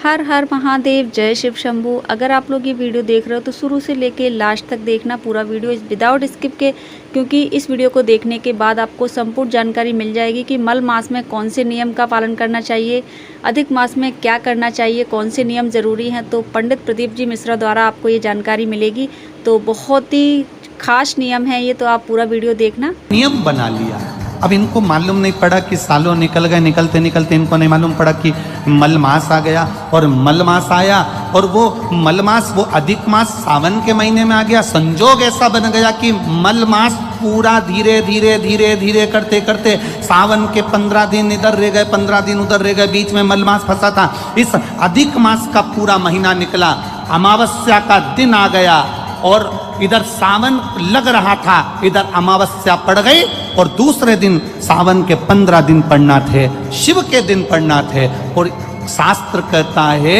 हर हर महादेव, जय शिव शंभू। अगर आप लोग ये वीडियो देख रहे हो तो शुरू से लेके लास्ट तक देखना पूरा वीडियो विदाउट स्किप के, क्योंकि इस वीडियो को देखने के बाद आपको संपूर्ण जानकारी मिल जाएगी कि मल मास में कौन से नियम का पालन करना चाहिए, अधिक मास में क्या करना चाहिए, कौन से नियम ज़रूरी हैं। तो पंडित प्रदीप जी मिश्रा द्वारा आपको ये जानकारी मिलेगी। तो बहुत ही खास नियम है ये, तो आप पूरा वीडियो देखना। नियम बना लिया, अब इनको मालूम नहीं पड़ा कि सालों निकल गए, निकलते निकलते इनको नहीं मालूम पड़ा कि मल मास आ गया। और मल मास आया और वो मल मास, वो अधिक मास सावन के महीने में आ गया। संजोग ऐसा बन गया कि मल मास पूरा धीरे धीरे धीरे धीरे करते करते सावन के 15 दिन इधर रह गए, 15 दिन उधर रह गए, बीच में मल मास फंसा था। इस अधिक मास का पूरा महीना निकला, अमावस्या का दिन आ गया और इधर सावन लग रहा था, इधर अमावस्या पड़ गई और दूसरे दिन सावन के 15 दिन पड़ना थे, शिव के दिन पड़ना थे। और शास्त्र कहता है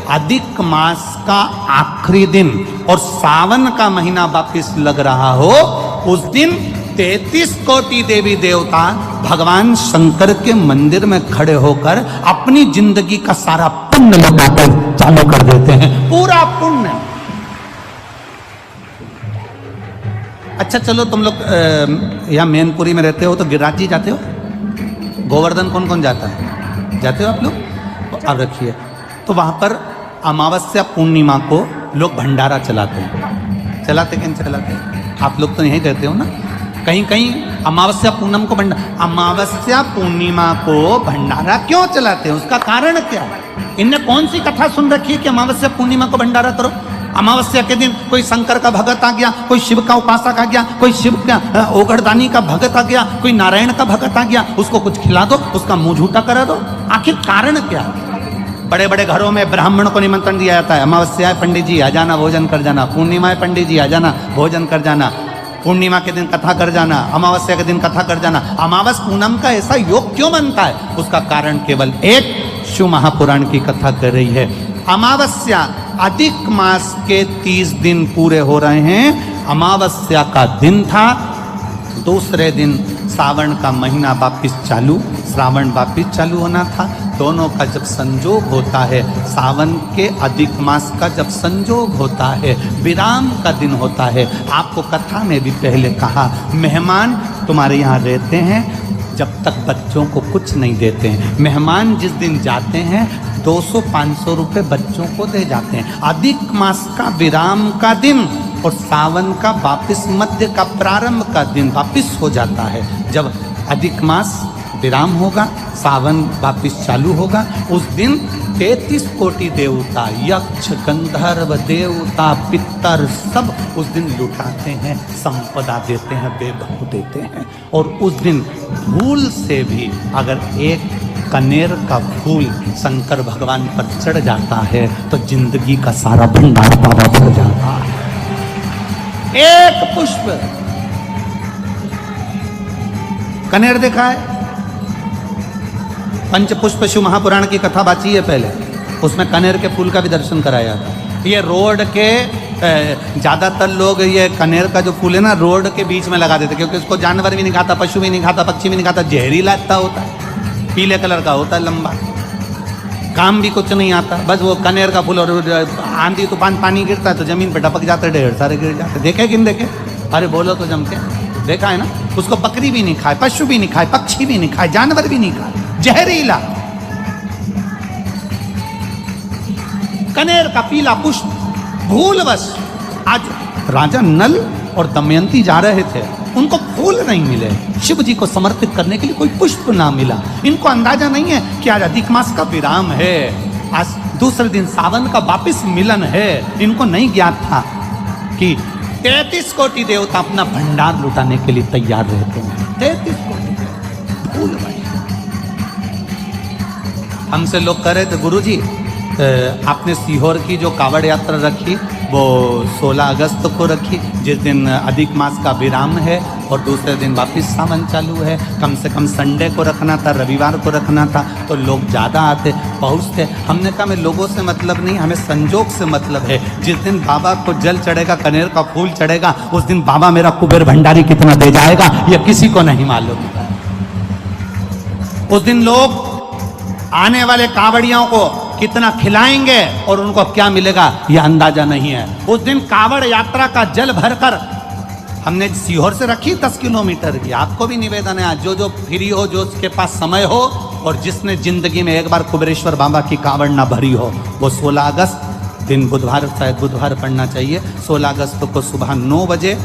अधिक मास का आखिरी दिन और सावन का महीना वापिस लग रहा हो, उस दिन 33 कोटि देवी देवता भगवान शंकर के मंदिर में खड़े होकर अपनी जिंदगी का सारा पुण्य लौटाकर चालू कर देते हैं, पूरा पुण्य। अच्छा चलो, तुम लोग यहाँ मैनपुरी में रहते हो तो गिरिराज जी जाते हो? गोवर्धन कौन कौन जाता है? जाते हो आप लोग? तो अब रखिए, तो वहाँ पर अमावस्या पूर्णिमा को लोग भंडारा चलाते हैं। चलाते कि नहीं चलाते? आप लोग तो यहीं रहते हो ना। कहीं कहीं अमावस्या पूनम को अमावस्या पूर्णिमा को भंडारा क्यों चलाते हैं? उसका कारण क्या है? इनने कौन सी कथा सुन रखी है कि अमावस्या पूर्णिमा को भंडारा करो? अमावस्या के दिन कोई शंकर का भगत आ गया, कोई शिव का उपासक आ गया, कोई शिव का ओगरदानी का भगत आ गया, कोई नारायण का भगत आ गया, उसको कुछ खिला दो, उसका मुंह झूठा करा दो। आखिर कारण क्या? बड़े बड़े घरों में ब्राह्मण को निमंत्रण दिया जाता है, अमावस्या है पंडित जी आ जाना, भोजन कर जाना। पूर्णिमा है पंडित जी आ जाना, भोजन कर जाना। पूर्णिमा के दिन कथा कर जाना, अमावस्या के दिन कथा कर जाना। अमावस पूनम का ऐसा योग क्यों बनता है? उसका कारण केवल एक, शिव महापुराण की कथा कर रही है। अमावस्या अधिक मास के 30 दिन पूरे हो रहे हैं। अमावस्या का दिन था, दूसरे दिन सावन का महीना वापिस चालू, श्रावण वापिस चालू होना था। दोनों का जब संजोग होता है, सावन के अधिक मास का जब संजोग होता है, विराम का दिन होता है। आपको कथा में भी पहले कहा, मेहमान तुम्हारे यहाँ रहते हैं जब तक बच्चों को कुछ नहीं देते हैं। मेहमान जिस दिन जाते हैं 200-500 रुपये बच्चों को दे जाते हैं। अधिक मास का विराम का दिन और सावन का वापिस मध्य का प्रारंभ का दिन वापिस हो जाता है। जब अधिक मास विराम होगा, सावन वापिस चालू होगा, उस दिन 33 कोटि देवता, यक्ष, गंधर्व, देवता, पितर सब उस दिन लुटाते हैं, संपदा देते हैं, वैभव देते हैं। और उस दिन भूल से भी अगर एक कनेर का फूल शंकर भगवान पर चढ़ जाता है तो जिंदगी का सारा भंडार बाबा भर जाता है। एक पुष्प, कनेर देखा है? पंचपुष्प शिव महापुराण की कथा बाची है पहले, उसमें कनेर के फूल का भी दर्शन कराया था। ये रोड के ज्यादातर लोग ये कनेर का जो फूल है ना, रोड के बीच में लगा देते, क्योंकि उसको जानवर भी नहीं खाता, पशु भी नहीं खाता, पक्षी भी नहीं खाता, जहरीला इतना होता है, पीले कलर का होता है, लंबा, काम भी कुछ नहीं आता। बस वो कनेर का फूल, और आंधी तूफान पानी गिरता है तो जमीन पे टपक जाते, ढेर सारे गिर जाते। देखे कि नहीं देखे? अरे बोलो तो जम के, देखा है ना? उसको बकरी भी नहीं खाए, पशु भी नहीं खाए, पक्षी भी नहीं खाए, जानवर भी नहीं खाए, जहरीला कनेर का पीला पुष्प। भूलवश आज राजा नल और दमयंती जा रहे थे, उनको फूल नहीं मिले, शिव जी को समर्पित करने के लिए कोई पुष्प ना मिला। इनको अंदाजा नहीं है कि आज अधिक मास का विराम है, आज दूसरे दिन सावन का वापिस मिलन है। इनको नहीं ज्ञात था कि 33 कोटि देवता अपना भंडार लुटाने के लिए तैयार रहते हैं। 33 कोटि फूल भाई। हमसे लोग कह रहे थे, गुरुजी आपने सीहोर की जो कावड़ यात्रा रखी वो 16 अगस्त को रखी, जिस दिन अधिक मास का विराम है और दूसरे दिन वापस सावन चालू है। कम से कम संडे को रखना था, रविवार को रखना था, तो लोग ज़्यादा आते पहुँचते। हमने कहा हमें लोगों से मतलब नहीं, हमें संजोग से मतलब है। जिस दिन बाबा को जल चढ़ेगा, कनेर का फूल चढ़ेगा, उस दिन बाबा मेरा कुबेर भंडारी कितना दे जाएगा यह किसी को नहीं मालूम। उस दिन लोग आने वाले कांवड़ियों को कितना खिलाएंगे और उनको क्या मिलेगा यह अंदाजा नहीं है। उस दिन कावड़ यात्रा का जल भरकर हमने सीहोर से रखी 10 किलोमीटर की। आपको भी निवेदन है, जो फ्री हो, जो उसके पास समय हो और जिसने जिंदगी में एक बार कुबेरेश्वर बाबा की कावड़ ना भरी हो, वो 16 अगस्त दिन बुधवार, शायद बुधवार पड़ना चाहिए, 16 अगस्त को सुबह 9 बजे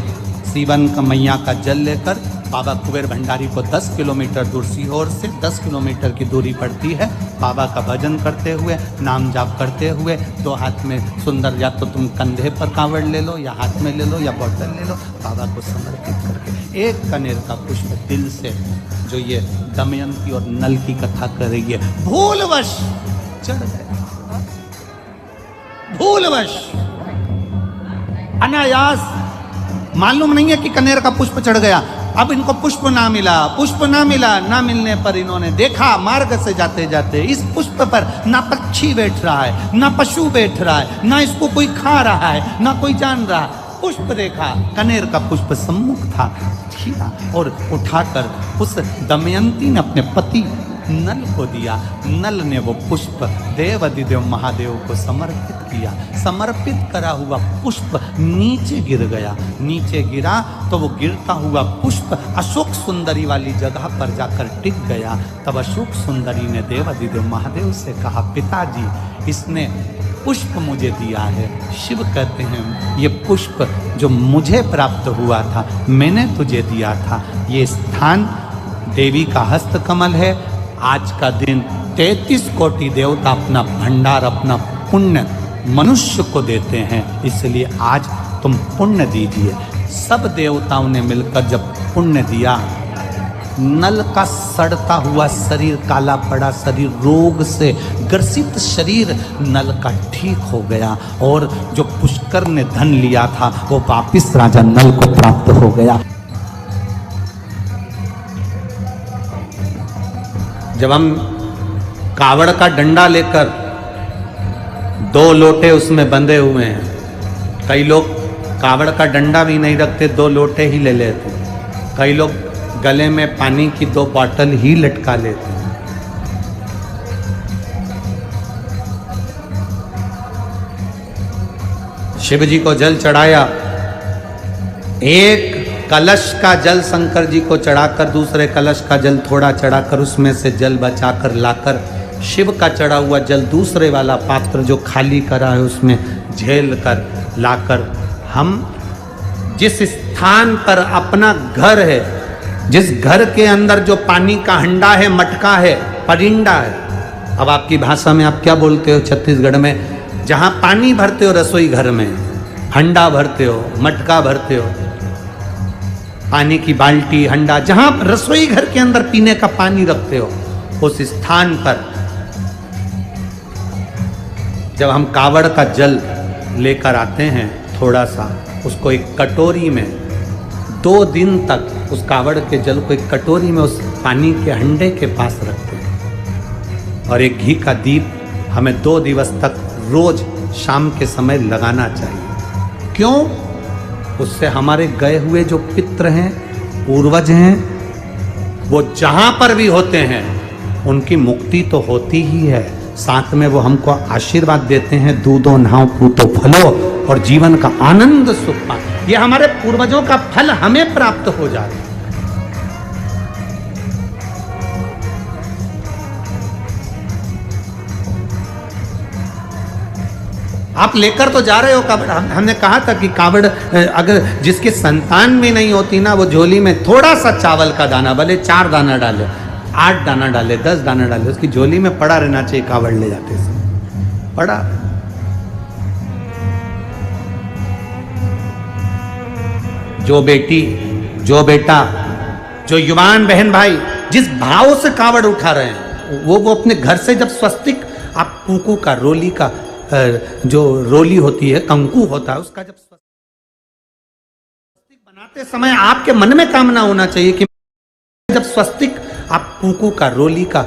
सीवन का मैया का जल लेकर बाबा कुबेर भंडारी को 10 किलोमीटर दूर, सीहोर से 10 किलोमीटर की दूरी पड़ती है, बाबा का भजन करते हुए, नाम जाप करते हुए, 2 हाथ में सुंदर, या तो तुम कंधे पर कावड़ ले लो या हाथ में ले लो या बोतल ले लो, बाबा को समर्पित करके एक कनेर का पुष्प दिल से, जो ये दमयंती और नल की कथा करेगी, भूलवश चढ़ गए, भूलवश अनायास, मालूम नहीं है कि कनेर का पुष्प चढ़ गया। अब इनको पुष्प ना मिला, पुष्प ना मिला, ना मिलने पर इन्होंने देखा मार्ग से जाते जाते इस पुष्प पर ना पक्षी बैठ रहा है, ना पशु बैठ रहा है, ना इसको कोई खा रहा है, ना कोई जान रहा है। पुष्प देखा, कनेर का पुष्प सम्मुख था, खीरा और उठाकर उस दमयंती ने अपने पति नल को दिया। नल ने वो पुष्प देव अधिदेव महादेव को समर्पित किया। समर्पित करा हुआ पुष्प नीचे गिर गया। नीचे गिरा तो वो गिरता हुआ पुष्प अशोक सुंदरी वाली जगह पर जाकर टिक गया। तब अशोक सुंदरी ने देव अधिदेव महादेव से कहा, पिताजी इसने पुष्प मुझे दिया है। शिव कहते हैं ये पुष्प जो मुझे प्राप्त हुआ था, मैंने तुझे दिया था। ये स्थान देवी का हस्त कमल है। आज का दिन 33 कोटि देवता अपना भंडार, अपना पुण्य मनुष्य को देते हैं, इसलिए आज तुम पुण्य दीजिए। सब देवताओं ने मिलकर जब पुण्य दिया, नल का सड़ता हुआ शरीर, काला पड़ा शरीर, रोग से ग्रसित शरीर नल का ठीक हो गया और जो पुष्कर ने धन लिया था वो वापिस राजा नल को प्राप्त हो गया। जब हम कावड़ का डंडा लेकर 2 लोटे उसमें बंधे हुए हैं, कई लोग कावड़ का डंडा भी नहीं रखते, 2 लोटे ही ले लेते, कई लोग गले में पानी की 2 बॉटल ही लटका लेते हैं। शिव जी को जल चढ़ाया, एक कलश का जल शंकर जी को चढ़ाकर, दूसरे कलश का जल थोड़ा चढ़ाकर उसमें से जल बचाकर लाकर शिव का चढ़ा हुआ जल दूसरे वाला पात्र जो खाली करा है उसमें झेल कर लाकर, हम जिस स्थान पर अपना घर है, जिस घर के अंदर जो पानी का हंडा है, मटका है, परिंडा है, अब आपकी भाषा में आप क्या बोलते हो छत्तीसगढ़ में, जहाँ पानी भरते हो रसोई घर में, हंडा भरते हो, मटका भरते हो, पानी की बाल्टी, हंडा, जहां रसोई घर के अंदर पीने का पानी रखते हो, उस स्थान पर जब हम कावड़ का जल लेकर आते हैं, थोड़ा सा उसको एक कटोरी में 2 दिन तक उस कावड़ के जल को एक कटोरी में उस पानी के हंडे के पास रखते हैं और एक घी का दीप हमें 2 दिवस तक रोज शाम के समय लगाना चाहिए। क्यों? उससे हमारे गए हुए जो पितृ हैं, पूर्वज हैं, वो जहां पर भी होते हैं उनकी मुक्ति तो होती ही है, साथ में वो हमको आशीर्वाद देते हैं, दूधो नहाओ पूतो फलो, और जीवन का आनंद सुख पा, ये हमारे पूर्वजों का फल हमें प्राप्त हो जाता है। आप लेकर तो जा रहे हो कावड़, हमने कहा था कि कावड़ अगर जिसकी संतान भी नहीं होती ना, वो झोली में थोड़ा सा चावल का दाना, भले 4 दाना डाले, 8 दाना डाले, 10 दाना डाले, उसकी झोली में पड़ा रहना चाहिए कावड़ ले जाते समय, पड़ा। जो बेटी, जो बेटा, जो युवान बहन भाई जिस भाव से कावड़ उठा रहे हैं, वो अपने घर से जब स्वस्तिक, आप कुकू का, रोली का, जो रोली होती है, कंकु होता है, उसका जब स्वस्तिक बनाते समय आपके मन में कामना होना चाहिए कि जब स्वस्तिक, आप कुकू का, रोली का,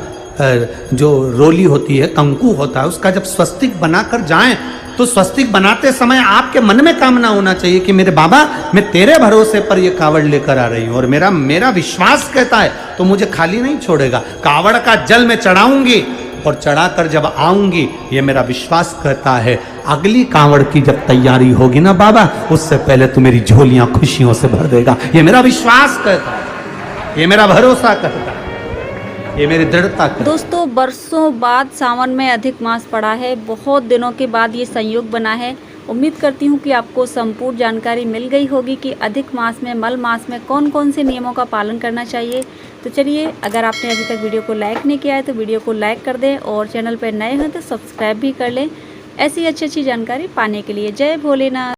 जो रोली होती है, कंकु होता है, उसका जब स्वस्तिक बनाकर जाएं, तो स्वस्तिक बनाते समय आपके मन में कामना होना चाहिए कि मेरे बाबा, मैं तेरे भरोसे पर ये कावड़ लेकर आ रही हूं और मेरा विश्वास कहता है तो मुझे खाली नहीं छोड़ेगा। कावड़ का जल मैं चढ़ाऊंगी, और चढ़ाकर जब आऊंगी, ये मेरा विश्वास कहता है, अगली कांवड़ की जब तैयारी होगी ना बाबा, उससे पहले तू मेरी झोलियां खुशियों से भर देगा। ये मेरा विश्वास कहता है, ये मेरा भरोसा कहता है, ये मेरी दृढ़ता कहता है। दोस्तों, बरसों बाद सावन में अधिक मास पड़ा है, बहुत दिनों के बाद ये संयोग बना है। उम्मीद करती हूँ कि आपको संपूर्ण जानकारी मिल गई होगी कि अधिक मास में, मल मास में कौन कौन से नियमों का पालन करना चाहिए। तो चलिए, अगर आपने अभी तक वीडियो को लाइक नहीं किया है तो वीडियो को लाइक कर दें और चैनल पर नए हैं तो सब्सक्राइब भी कर लें ऐसी अच्छी जानकारी पाने के लिए। जय भोलेनाथ।